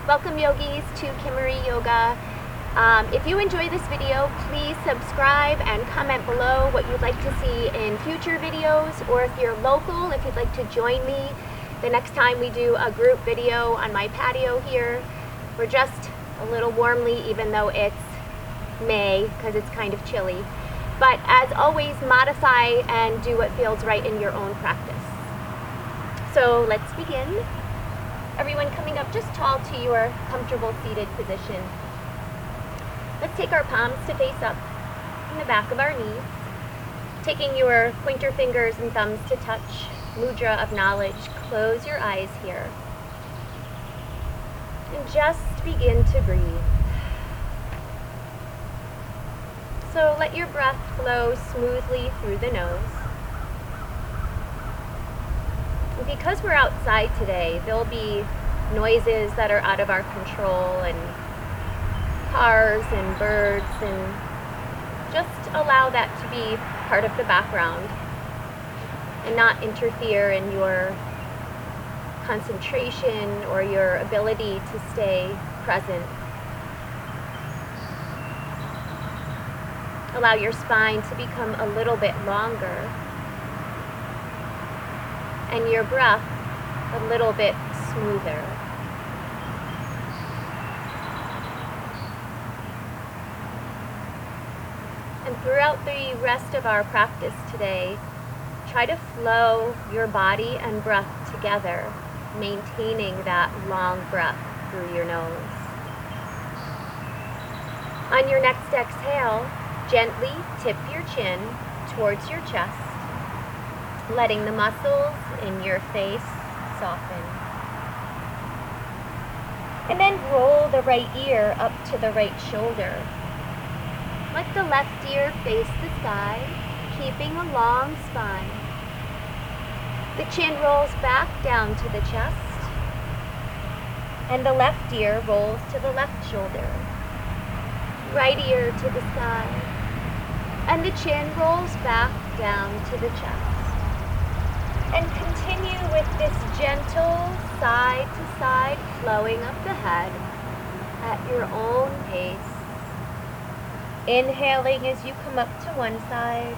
Welcome yogis to Kimmarie Yoga. If you enjoy this video, please subscribe and comment below what you'd like to see in future videos, or if you're local, if you'd like to join me the next time we do a group video on my patio here. We're just a little warmly, even though it's May, because it's kind of chilly. But as always, modify and do what feels right in your own practice. So let's begin. Everyone coming up just tall to your comfortable seated position. Let's take our palms to face up in the back of our knees. Taking your pointer fingers and thumbs to touch, mudra of knowledge. Close your eyes here. And just begin to breathe. So let your breath flow smoothly through the nose. And because we're outside today, there'll be noises that are out of our control, and cars and birds, and just allow that to be part of the background and not interfere in your concentration or your ability to stay present. Allow your spine to become a little bit longer and your breath a little bit smoother. And throughout the rest of our practice today, try to flow your body and breath together, maintaining that long breath through your nose. On your next exhale, gently tip your chin towards your chest, letting the muscles in your face soften. And then roll the right ear up to the right shoulder. Let the left ear face the sky, keeping a long spine. The chin rolls back down to the chest, and the left ear rolls to the left shoulder. Right ear to the sky, and the chin rolls back down to the chest. And continue with this gentle side-to-side flowing of the head at your own pace. Inhaling as you come up to one side,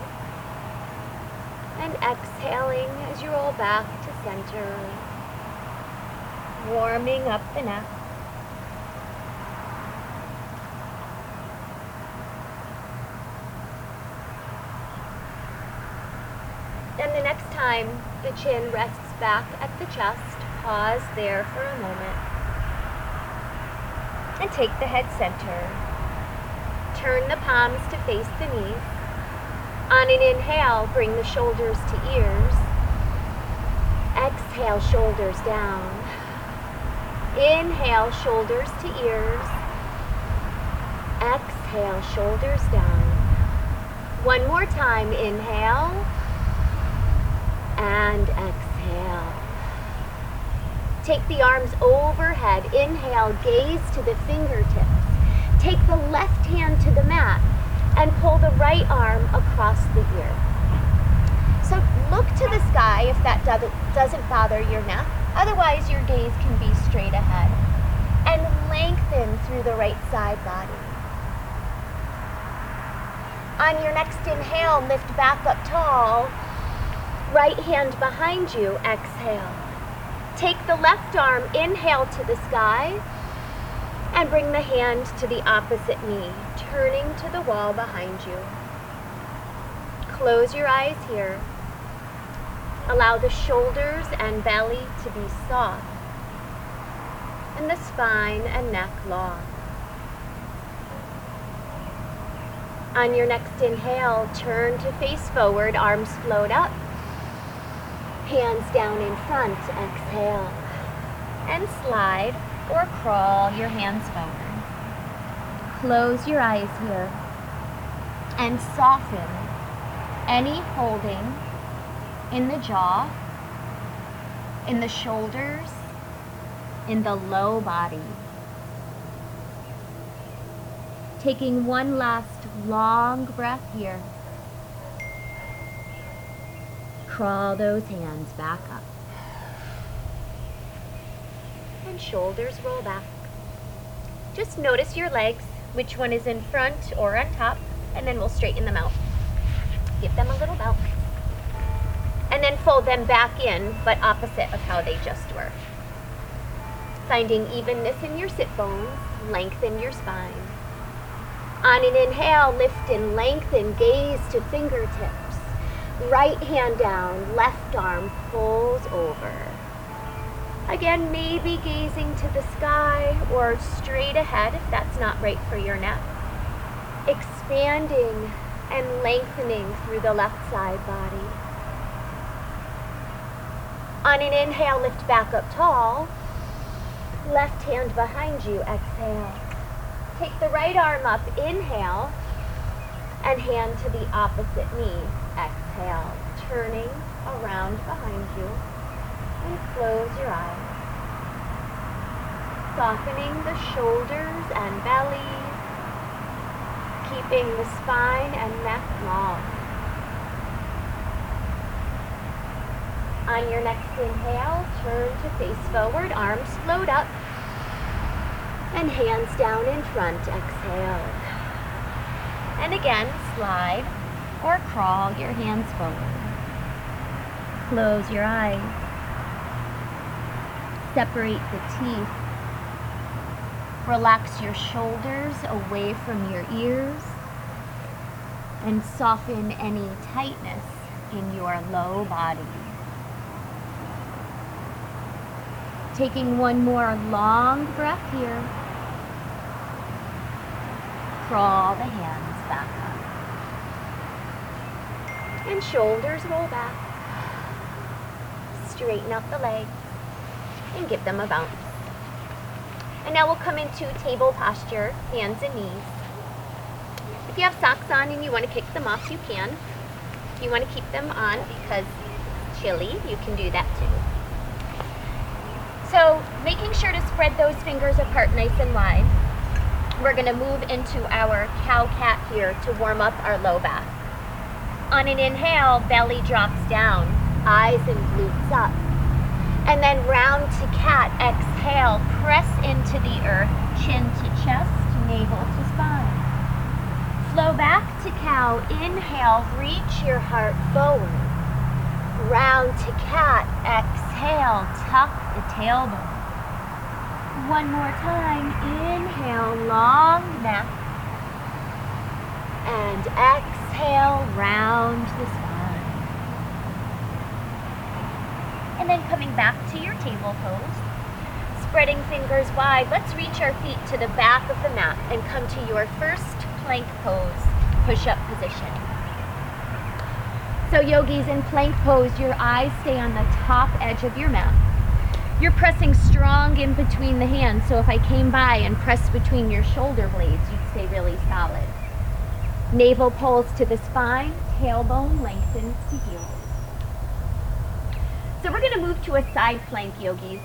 and exhaling as you roll back to center, warming up the neck. And the next time the chin rests back at the chest, pause there for a moment and take the head center. Turn the palms to face the knees. On an inhale, bring the shoulders to ears. Exhale, shoulders down. Inhale, shoulders to ears. Exhale, shoulders down. One more time, inhale. And exhale. Take the arms overhead. Inhale, gaze to the fingertips. Take the left hand to the mat and pull the right arm across the ear. So look to the sky if that doesn't bother your neck. Otherwise, your gaze can be straight ahead. And lengthen through the right side body. On your next inhale, lift back up tall. Right hand behind you, exhale. Take the left arm, inhale to the sky, and bring the hand to the opposite knee, turning to the wall behind you. Close your eyes here. Allow the shoulders and belly to be soft, and the spine and neck long. On your next inhale, turn to face forward, arms float up. Hands down in front, exhale. And slide or crawl your hands forward. Close your eyes here. And soften any holding in the jaw, in the shoulders, in the low body. Taking one last long breath here. Crawl those hands back up. And shoulders roll back. Just notice your legs, which one is in front or on top, and then we'll straighten them out. Give them a little bounce. And then fold them back in, but opposite of how they just were. Finding evenness in your sit bones, lengthen your spine. On an inhale, lift and lengthen, gaze to fingertips. Right hand down, left arm pulls over. Again, maybe gazing to the sky or straight ahead if that's not right for your neck. Expanding and lengthening through the left side body. On an inhale, lift back up tall. Left hand behind you, exhale. Take the right arm up, inhale, and hand to the opposite knee, exhale. Turning around behind you, and close your eyes. Softening the shoulders and belly, keeping the spine and neck long. On your next inhale, turn to face forward, arms float up, and hands down in front, exhale. And again, slide or crawl your hands forward. Close your eyes. Separate the teeth. Relax your shoulders away from your ears and soften any tightness in your low body. Taking one more long breath here. Crawl the hands back up. And shoulders roll back. Straighten up the legs and give them a bounce. And now we'll come into table posture, hands and knees. If you have socks on and you want to kick them off, you can. If you want to keep them on because it's chilly, you can do that too. So making sure to spread those fingers apart nice and wide. We're going to move into our cow-cat here to warm up our low back. On an inhale, belly drops down, eyes and glutes up. And then round to cat, exhale, press into the earth, chin to chest, navel to spine. Flow back to cow, inhale, reach your heart forward. Round to cat, exhale, tuck the tailbone. One more time, inhale, long neck. And exhale, round the spine. And then coming back to your table pose, spreading fingers wide, let's reach our feet to the back of the mat and come to your first plank pose, push-up position. So yogis, in plank pose, your eyes stay on the top edge of your mat. You're pressing strong in between the hands, so if I came by and pressed between your shoulder blades, you'd stay really solid. Navel pulls to the spine, tailbone lengthens to heels. So we're going to move to a side plank, yogis.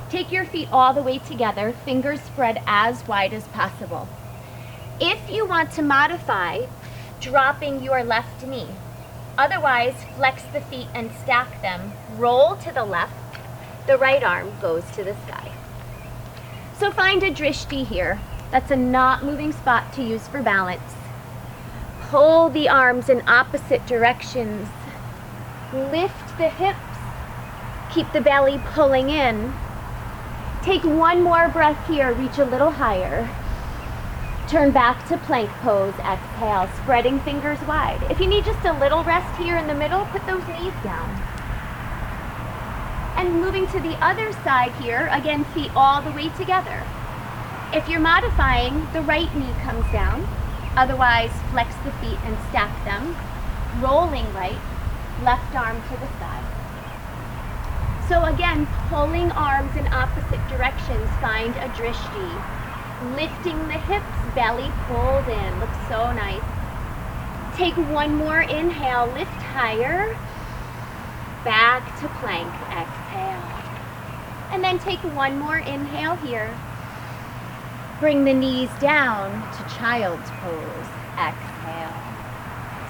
Take your feet all the way together, fingers spread as wide as possible. If you want to modify, dropping your left knee. Otherwise, flex the feet and stack them. Roll to the left. The right arm goes to the sky. So find a drishti here. That's a not moving spot to use for balance. Pull the arms in opposite directions. Lift the hips. Keep the belly pulling in. Take one more breath here. Reach a little higher. Turn back to plank pose. Exhale, spreading fingers wide. If you need just a little rest here in the middle, put those knees down. And moving to the other side here, again, feet all the way together. If you're modifying, the right knee comes down. Otherwise, flex the feet and stack them. Rolling right, left arm to the side. So again, pulling arms in opposite directions, find a drishti. Lifting the hips, belly pulled in, looks so nice. Take one more inhale, lift higher. Back to plank, exhale. And then take one more inhale here. Bring the knees down to child's pose, exhale.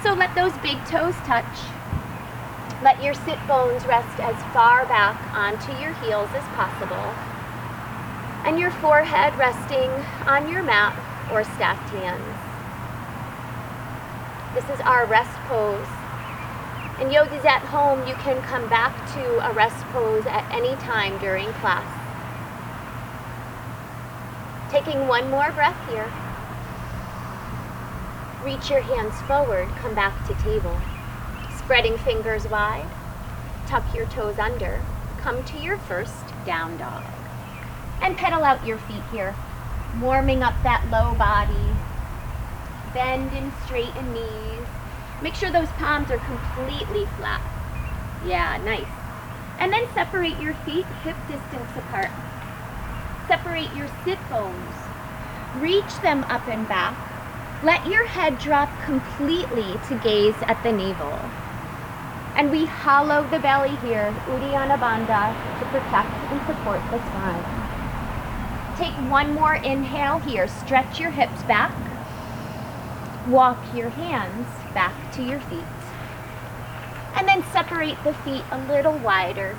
So let those big toes touch. Let your sit bones rest as far back onto your heels as possible. and your forehead resting on your mat or stacked hands. This is our rest pose. And yogis at home, you can come back to a rest pose at any time during class. Taking one more breath here. Reach your hands forward, come back to table. Spreading fingers wide, tuck your toes under, come to your first down dog. And pedal out your feet here, warming up that low body. Bend and straighten knees. Make sure those palms are completely flat. Yeah, nice. And then separate your feet hip distance apart. Separate your sit bones. Reach them up and back. Let your head drop completely to gaze at the navel. And we hollow the belly here, Uddiyana Bandha, to protect and support the spine. Take one more inhale here. Stretch your hips back. Walk your hands back to your feet. And then separate the feet a little wider.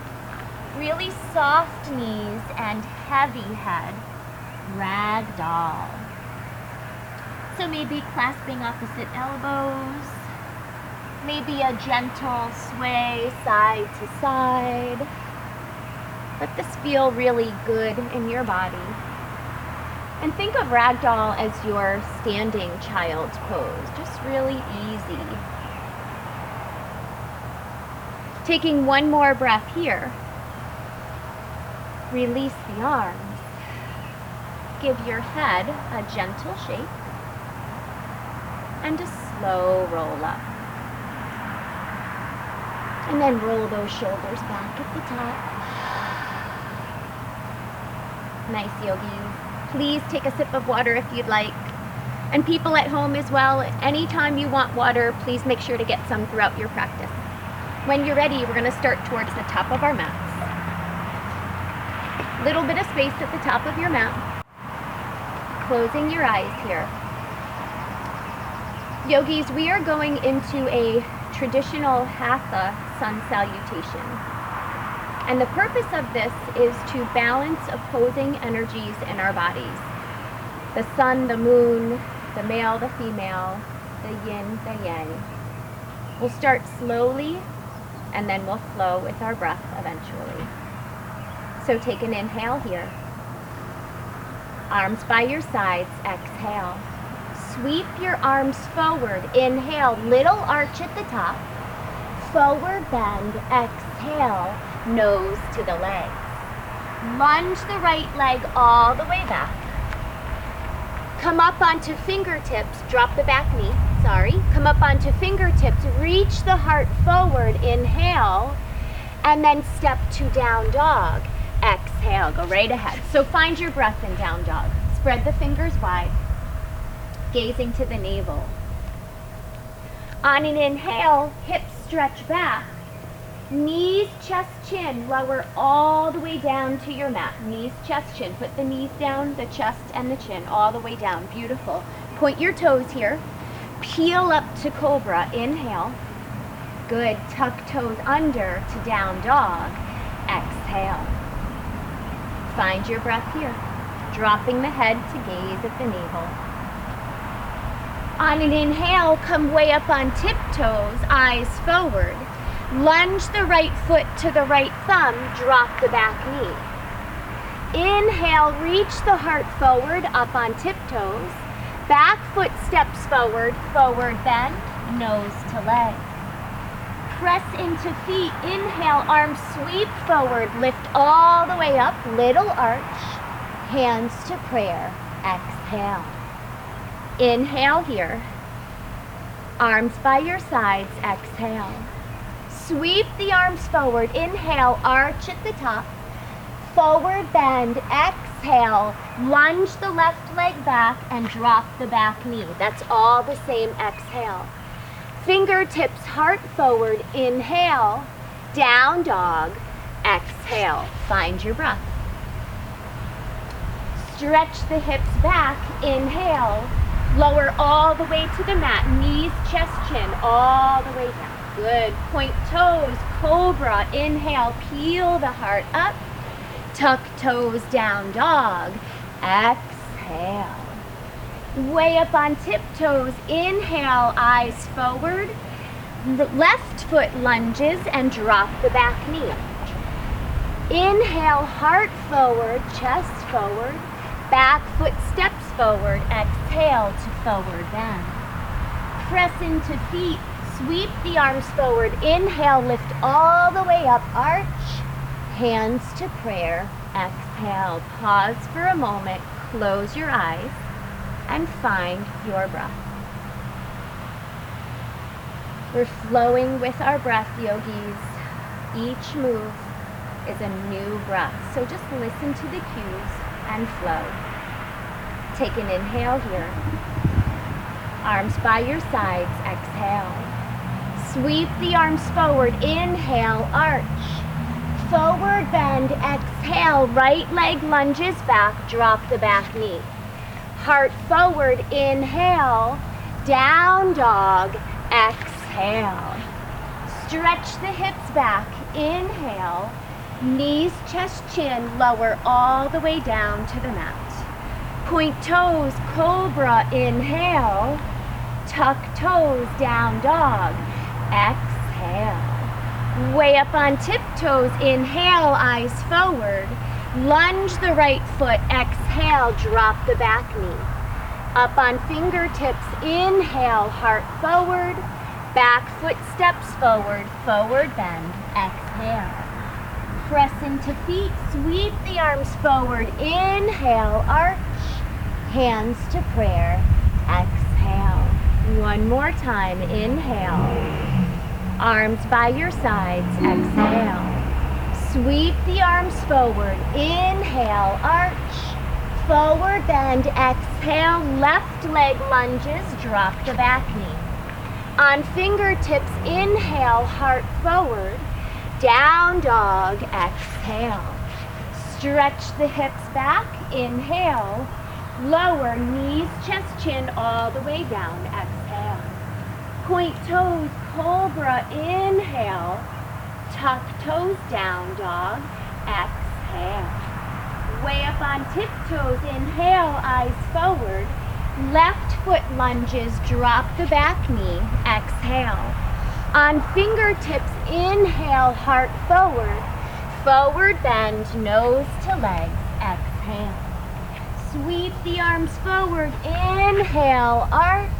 Really soft knees and heavy head. Ragdoll. So maybe clasping opposite elbows. Maybe a gentle sway side to side. Let this feel really good in your body. And think of ragdoll as your standing child's pose, just really easy. Taking one more breath here. Release the arms. Give your head a gentle shake and a slow roll up. And then roll those shoulders back at the top. Nice, yogis. Please take a sip of water if you'd like. And people at home as well, anytime you want water, please make sure to get some throughout your practice. When you're ready, we're going to start towards the top of our mats. Little bit of space at the top of your mat. Closing your eyes here. Yogis, we are going into a traditional Hatha sun salutation. And the purpose of this is to balance opposing energies in our bodies. The sun, the moon, the male, the female, the yin, the yang. We'll start slowly and then we'll flow with our breath eventually. So take an inhale here. Arms by your sides, exhale. Sweep your arms forward, inhale, little arch at the top. Forward bend, exhale, nose to the legs. Lunge the right leg all the way back. Come up onto fingertips, drop the back knee, Come up onto fingertips, reach the heart forward, inhale, and then step to down dog. Exhale, go right ahead. So find your breath in down dog. Spread the fingers wide, gazing to the navel. On an inhale, hips stretch back. Knees, chest, chin, lower all the way down to your mat. Knees, chest, chin. Put the knees down, the chest and the chin all the way down. Beautiful. Point your toes here. Peel up to cobra. Inhale. Good. Tuck toes under to down dog. Exhale. Find your breath here. Dropping the head to gaze at the navel. On an inhale, come way up on tiptoes, eyes forward. Lunge the right foot to the right thumb, drop the back knee. Inhale, reach the heart forward, up on tiptoes. Back foot steps forward, forward bend, nose to leg. Press into feet, inhale, arms sweep forward, lift all the way up, little arch, hands to prayer, exhale. Inhale here, arms by your sides, exhale. Sweep the arms forward, inhale, arch at the top, forward bend, exhale, lunge the left leg back and drop the back knee. That's all the same exhale. Fingertips heart forward, inhale, down dog, exhale. Find your breath. Stretch the hips back, inhale, lower all the way to the mat, knees, chest, chin, all the way down. Good. Point toes, cobra, inhale, peel the heart up. Tuck toes, down dog. Exhale. Way up on tiptoes. Inhale, eyes forward. Left foot lunges and drop the back knee. Inhale, heart forward, chest forward. Back foot steps forward. Exhale to forward bend. Press into feet. Sweep the arms forward. Inhale, lift all the way up. Arch. Hands to prayer. Exhale. Pause for a moment. Close your eyes and find your breath. We're flowing with our breath, yogis. Each move is a new breath. So just listen to the cues and flow. Take an inhale here. Arms by your sides. Exhale. Sweep the arms forward. Inhale, arch. Forward bend. Exhale. Right leg lunges back. Drop the back knee. Heart forward. Inhale. Down dog. Exhale. Stretch the hips back. Inhale. Knees, chest, chin. Lower all the way down to the mat. Point toes. Cobra. Inhale. Tuck toes. Down dog. Exhale. Way up on tiptoes. Inhale, eyes forward. Lunge the right foot. Exhale, drop the back knee. Up on fingertips. Inhale, heart forward. Back foot steps forward. Forward bend. Exhale. Press into feet. Sweep the arms forward. Inhale, arch. Hands to prayer. Exhale. One more time. Inhale. Arms by your sides. Exhale. Sweep the arms forward. Inhale, arch. Forward bend. Exhale. Left leg lunges. Drop the back knee. On fingertips, inhale, heart forward. Down dog. Exhale. Stretch the hips back. Inhale. Lower knees, chest, chin all the way down. Exhale. Point toes, cobra. Inhale. Tuck toes, down dog. Exhale. Way up on tiptoes. Inhale, eyes forward. Left foot lunges. Drop the back knee. Exhale. On fingertips, inhale, heart forward. Forward bend, nose to legs. Exhale. Sweep the arms forward. Inhale, arch.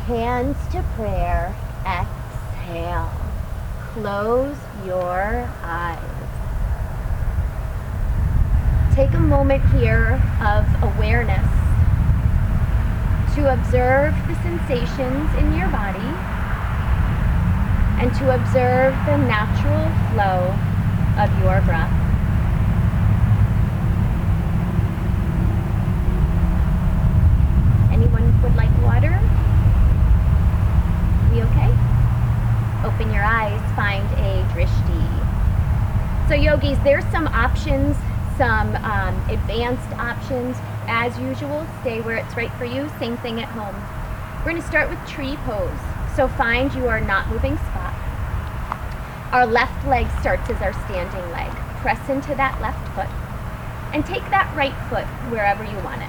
Hands to prayer. Exhale. Close your eyes. Take a moment here of awareness to observe the sensations in your body and to observe the natural flow of your breath. Anyone would like water? We okay? Open your eyes, find a drishti. So yogis, there's some options, some advanced options. As usual, stay where it's right for you. Same thing at home. We're going to start with tree pose. So find your not moving spot. Our left leg starts as our standing leg. Press into that left foot and take that right foot wherever you want it.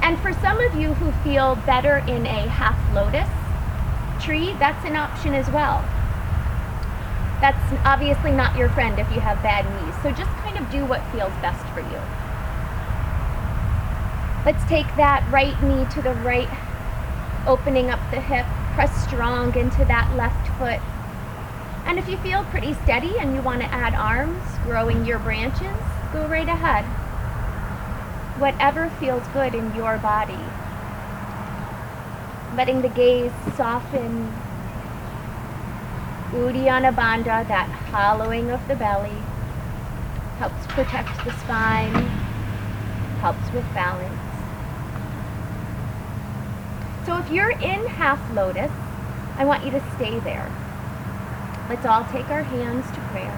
And for some of you who feel better in a half lotus tree, that's an option as well. That's obviously not your friend if you have bad knees. So just kind of do what feels best for you. Let's take that right knee to the right, opening up the hip. Press strong into that left foot. And if you feel pretty steady and you want to add arms, growing your branches, go right ahead. Whatever feels good in your body. Letting the gaze soften. Uddiyana Bandha, that hollowing of the belly, helps protect the spine, helps with balance. So if you're in half lotus, I want you to stay there. Let's all take our hands to prayer.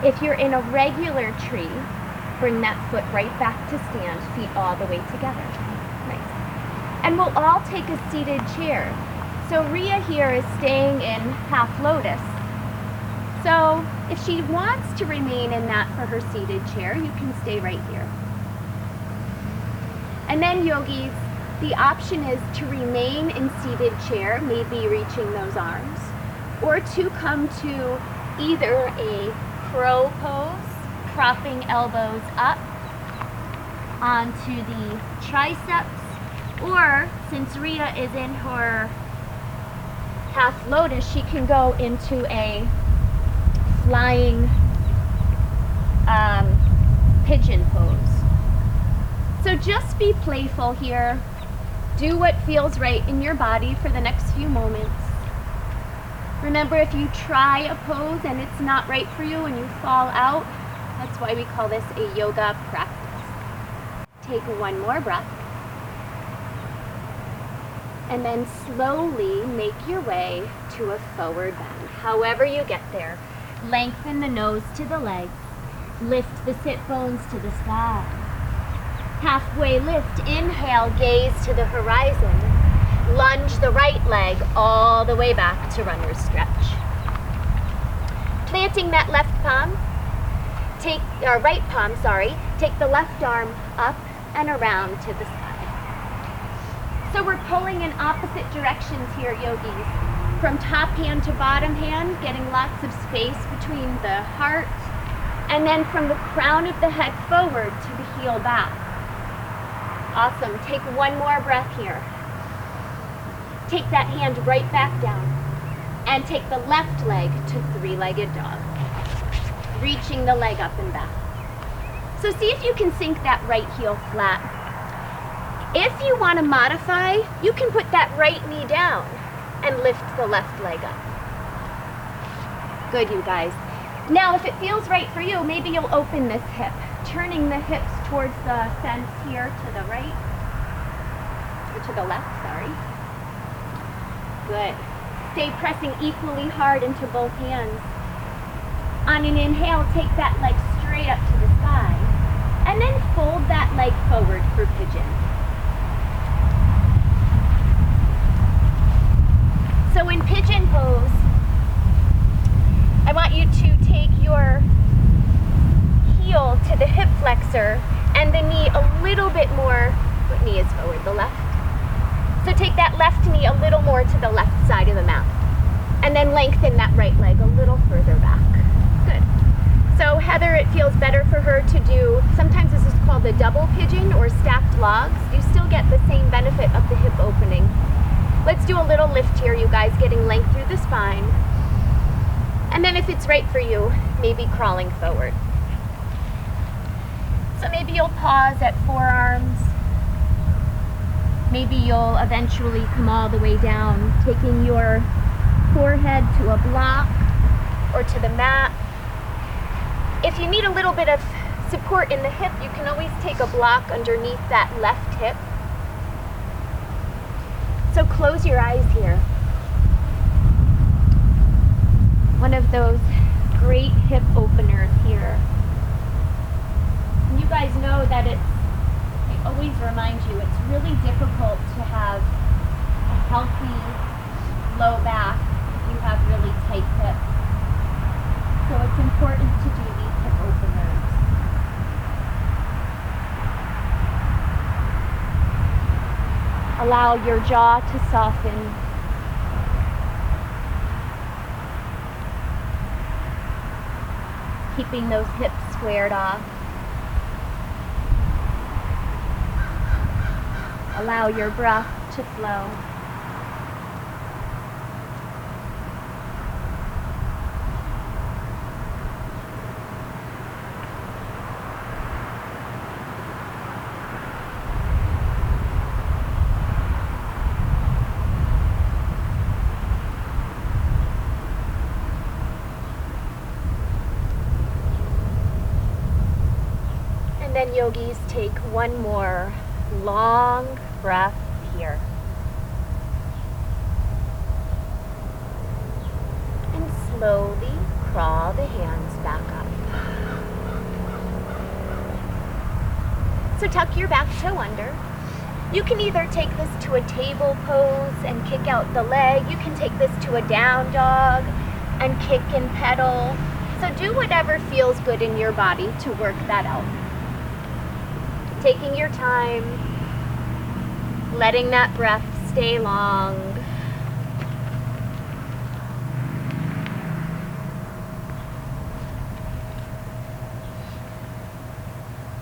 If you're in a regular tree, bring that foot right back to stand, feet all the way together. Nice. And we'll all take a seated chair. So Rhea here is staying in half lotus. So if she wants to remain in that for her seated chair, you can stay right here. And then yogis, the option is to remain in seated chair, maybe reaching those arms, or to come to either a crow pose, propping elbows up onto the triceps, or since Rhea is in her half lotus, she can go into a flying pigeon pose. So just be playful here. Do what feels right in your body for the next few moments. Remember, if you try a pose and it's not right for you and you fall out, that's why we call this a yoga practice. Take one more breath. And then slowly make your way to a forward bend. However you get there, lengthen the nose to the legs. Lift the sit bones to the sky. Halfway lift, inhale, gaze to the horizon. Lunge the right leg all the way back to runner's stretch. Planting that left palm, right palm, take the left arm up and around to the side. So we're pulling in opposite directions here, yogis. From top hand to bottom hand, getting lots of space between the heart, and then from the crown of the head forward to the heel back. Awesome. Take one more breath here. Take that hand right back down and take the left leg to three-legged dog, reaching the leg up and back. So see if you can sink that right heel flat. If you want to modify, you can put that right knee down and lift the left leg up. Good, you guys. Now, if it feels right for you, maybe you'll open this hip, turning the hips towards the fence here to the right, or to the left, sorry. Good. Stay pressing equally hard into both hands. On an inhale, take that leg straight up to the sky, and then fold that leg forward for pigeon. So in pigeon pose, I want you to take your heel to the hip flexor and the knee a little bit more. What knee is forward? The left. So take that left knee a little more to the left side of the mat. And then lengthen that right leg a little further back. Good. So Heather, it feels better for her to do, sometimes this is called the double pigeon or stacked logs. You still get the same benefit of the hip opening. Let's do a little lift here, you guys, getting length through the spine. And then if it's right for you, maybe crawling forward. So maybe you'll pause at forearms. Maybe you'll eventually come all the way down, taking your forehead to a block or to the mat. If you need a little bit of support in the hip, you can always take a block underneath that left hip. So close your eyes here. One of those great hip openers here. And you guys know that I always remind you, it's really difficult to have a healthy low back if you have really tight hips. So it's important to do these hip openers. Allow your jaw to soften. Keeping those hips squared off. Allow your breath to flow. And then yogis, take one more long breath here. And slowly crawl the hands back up. So tuck your back toe under. You can either take this to a table pose and kick out the leg. You can take this to a down dog. and kick and pedal. So do whatever feels good in your body to work that out. Taking your time, letting that breath stay long.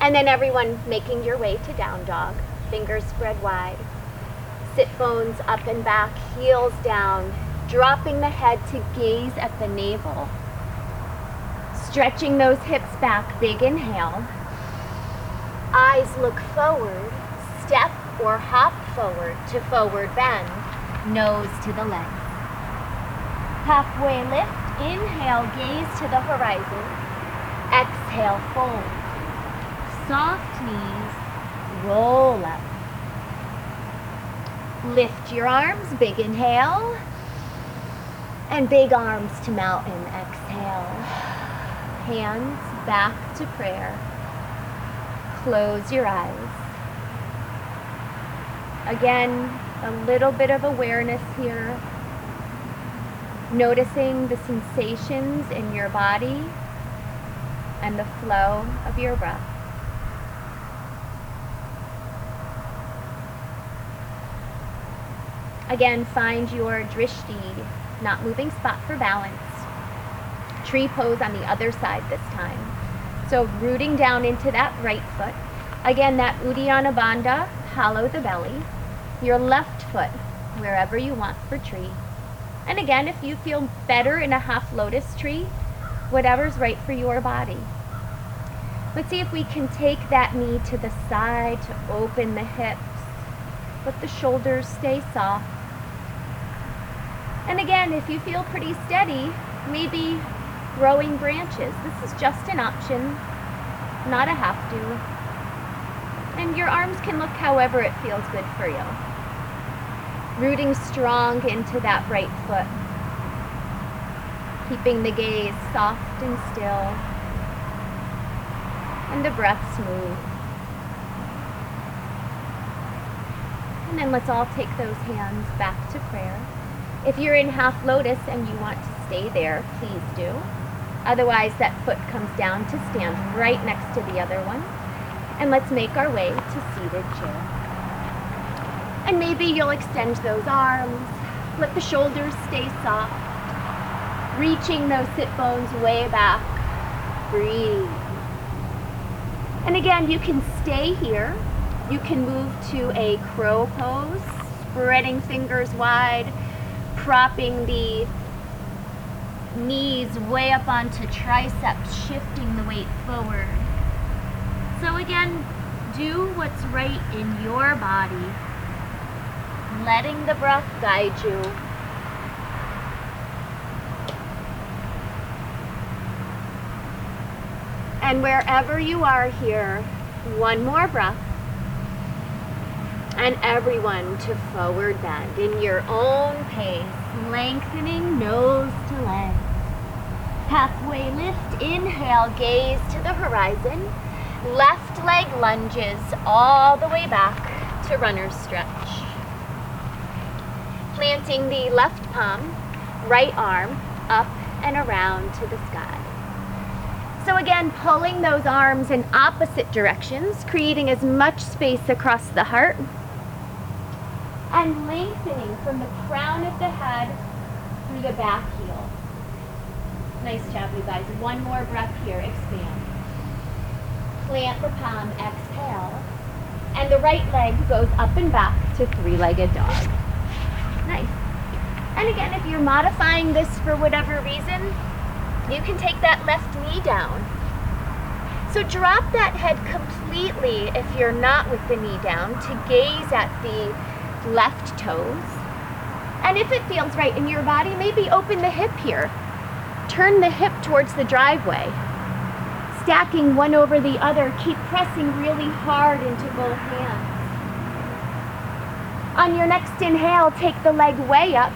And then everyone making your way to down dog. Fingers spread wide. Sit bones up and back, heels down, dropping the head to gaze at the navel. Stretching those hips back, big inhale. Eyes look forward, step or hop forward to forward bend, nose to the legs. Halfway lift, inhale, gaze to the horizon. Exhale, fold. Soft knees, roll up. Lift your arms, big inhale. And big arms to mountain, exhale. Hands back to prayer. Close your eyes. Again, a little bit of awareness here. Noticing the sensations in your body and the flow of your breath. Again, find your drishti, not moving spot for balance. Tree pose on the other side this time. So rooting down into that right foot. Again, that Uddiyana Bandha, hollow the belly. Your left foot, wherever you want for tree. And again, if you feel better in a half lotus tree, whatever's right for your body. Let's see if we can take that knee to the side to open the hips. Let the shoulders stay soft. And again, if you feel pretty steady, maybe growing branches. This is just an option, not a have to. And your arms can look however it feels good for you. Rooting strong into that right foot. Keeping the gaze soft and still. And the breath smooth. And then let's all take those hands back to prayer. If you're in half lotus and you want to stay there, please do. Otherwise, that foot comes down to stand right next to the other one. And let's make our way to seated chair. And maybe you'll extend those arms. Let the shoulders stay soft. Reaching those sit bones way back. Breathe. And again, you can stay here. You can move to a crow pose, spreading fingers wide, propping the knees way up onto triceps, shifting the weight forward. So again, do what's right in your body, letting the breath guide you. And wherever you are here, one more breath. And everyone to forward bend in your own pace, lengthening nose to leg. Halfway lift, inhale, gaze to the horizon. Left leg lunges all the way back to runner's stretch. Planting the left palm, right arm up and around to the sky. So again, pulling those arms in opposite directions, creating as much space across the heart. And lengthening from the crown of the head through the back heel. Nice job, you guys. One more breath here. Expand. Plant the palm. Exhale. And the right leg goes up and back to three-legged dog. Nice. And again, if you're modifying this for whatever reason, you can take that left knee down. So drop that head completely if you're not with the knee down to gaze at the left toes. And if it feels right in your body, maybe open the hip here. Turn the hip towards the driveway. Stacking one over the other, keep pressing really hard into both hands. On your next inhale, take the leg way up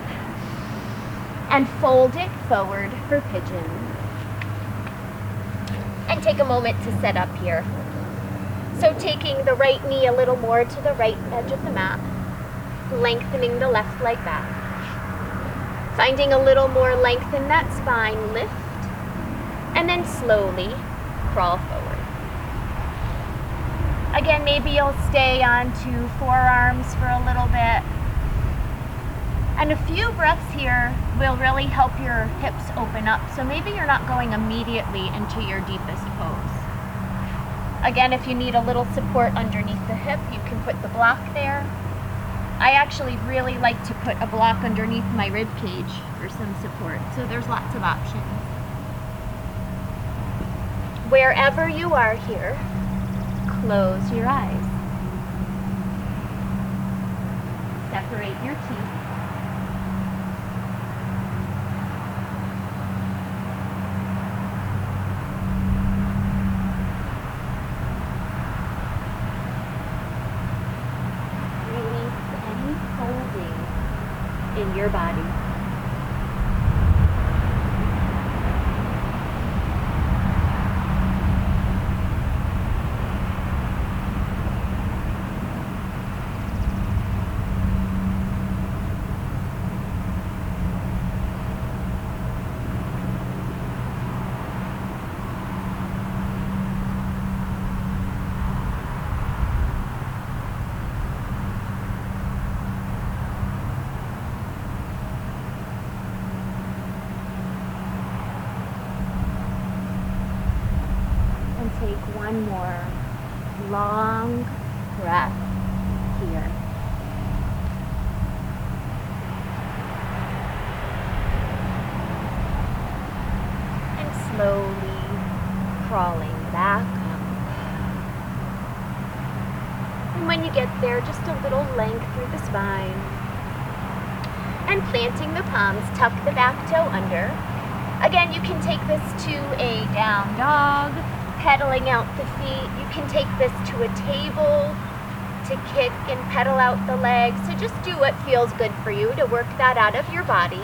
and fold it forward for pigeon. And take a moment to set up here. So taking the right knee a little more to the right edge of the mat. Lengthening the left leg back. Finding a little more length in that spine, lift, and then slowly crawl forward. Again, maybe you'll stay onto forearms for a little bit. And a few breaths here will really help your hips open up. So maybe you're not going immediately into your deepest pose. Again, if you need a little support underneath the hip, you can put the block there. I actually really like to put a block underneath my rib cage for some support. So there's lots of options. Wherever you are here, close your eyes. Separate your teeth. In your body. Take one more long breath here. And slowly crawling back up. And when you get there, just a little length through the spine. And planting the palms, tuck the back toe under. Again, you can take this to a down dog. Pedaling out the feet. You can take this to a table to kick and pedal out the legs. So just do what feels good for you to work that out of your body.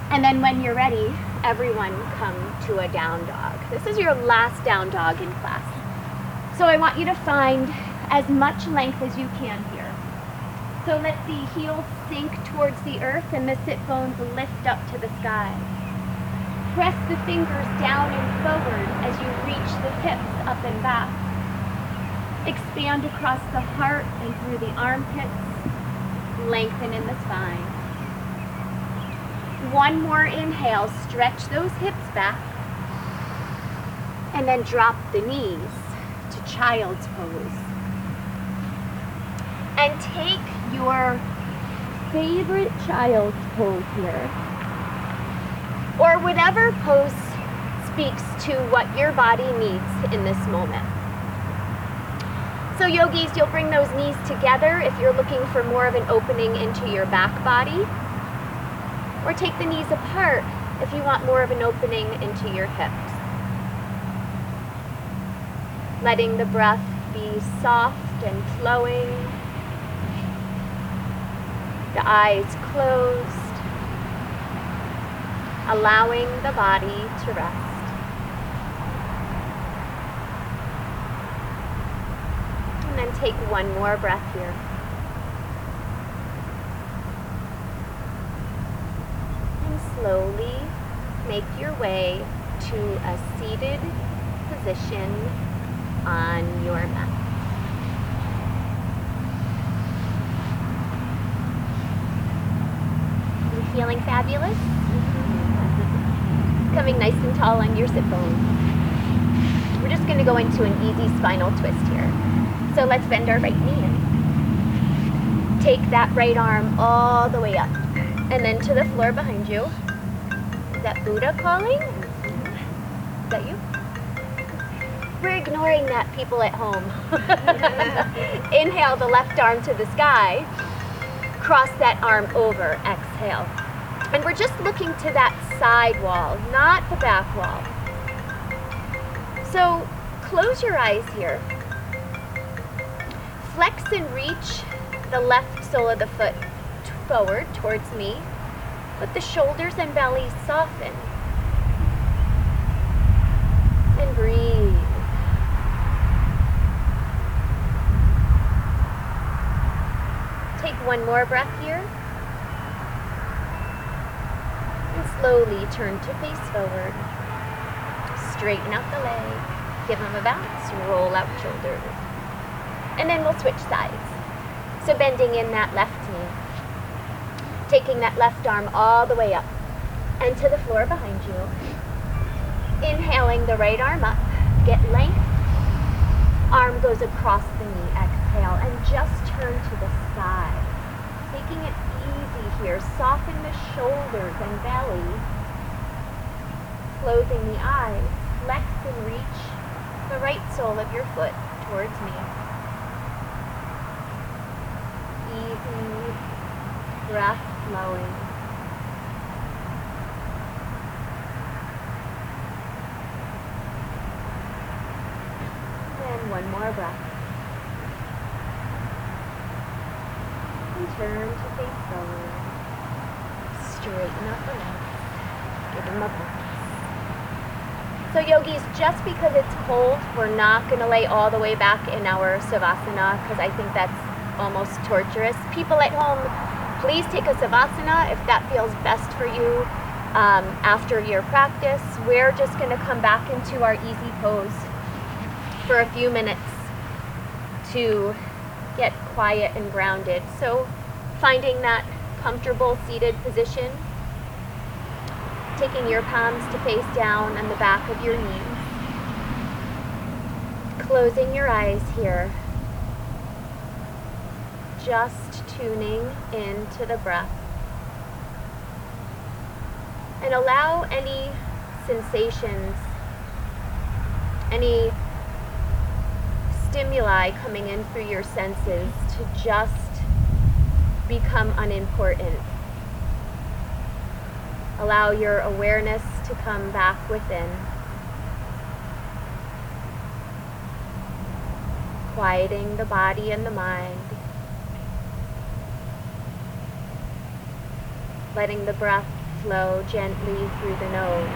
And then when you're ready, everyone come to a down dog. This is your last down dog in class. So I want you to find as much length as you can here. So let the heels sink towards the earth and the sit bones lift up to the sky. Press the fingers down and forward as you reach the hips up and back. Expand across the heart and through the armpits. Lengthen in the spine. One more inhale, stretch those hips back. And then drop the knees to child's pose. And take your favorite child's pose here. Or whatever pose speaks to what your body needs in this moment. So yogis, you'll bring those knees together if you're looking for more of an opening into your back body. Or take the knees apart if you want more of an opening into your hips. Letting the breath be soft and flowing. The eyes closed. Allowing the body to rest. And then take one more breath here. And slowly make your way to a seated position on your mat. You feeling fabulous? Coming nice and tall on your sit bones. We're just going to go into an easy spinal twist here. So let's bend our right knee in. Take that right arm all the way up. And then to the floor behind you. Is that Buddha calling? Is that you? We're ignoring that, people at home. Inhale the left arm to the sky. Cross that arm over. Exhale. And we're just looking to that side wall, not the back wall. So close your eyes here. Flex and reach the left sole of the foot forward towards me. Let the shoulders and belly soften. And breathe. Take one more breath here. And slowly turn to face forward. Straighten out the leg. Give them a bounce. Roll out shoulders. And then we'll switch sides. So bending in that left knee. Taking that left arm all the way up and to the floor behind you. Inhaling the right arm up. Get length. Arm goes across the knee. Exhale and just turn to the side. Taking it easy here. Soften the shoulders and belly. Closing the eyes. Flex and reach the right sole of your foot towards me. Easy breath flowing. And one more breath. And turn to face forward. Straighten up the legs. Give them a bounce. So yogis, just because it's cold, we're not going to lay all the way back in our savasana because I think that's almost torturous. People at home, please take a savasana if that feels best for you after your practice. We're just going to come back into our easy pose for a few minutes to get quiet and grounded. So finding that comfortable seated position, taking your palms to face down on the back of your knees, closing your eyes here, just tuning into the breath, and allow any sensations, any stimuli coming in through your senses to just become unimportant. Allow your awareness to come back within. Quieting the body and the mind. Letting the breath flow gently through the nose.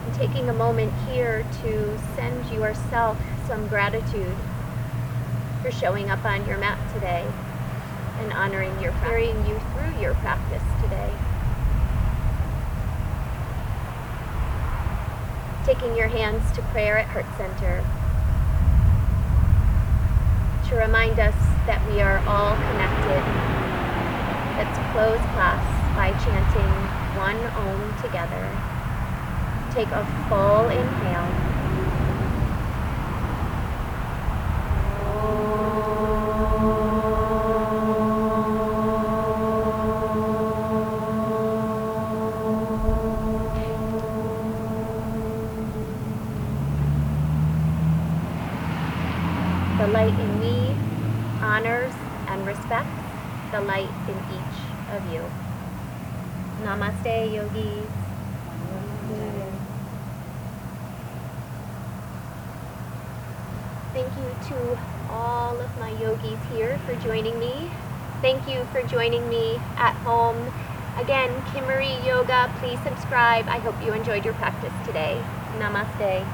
And taking a moment here to send yourself some gratitude for showing up on your mat today and honoring your carrying you through your practice today. Taking your hands to prayer at heart center to remind us that we are all connected. Let's close class by chanting one Om together. Take a full inhale. The light in me honors and respects the light in each of you. Namaste, yogis. Thank you to all of my yogis here for joining me. Thank you for joining me at home. Again, Kimmarie Yoga, please subscribe. I hope you enjoyed your practice today. Namaste.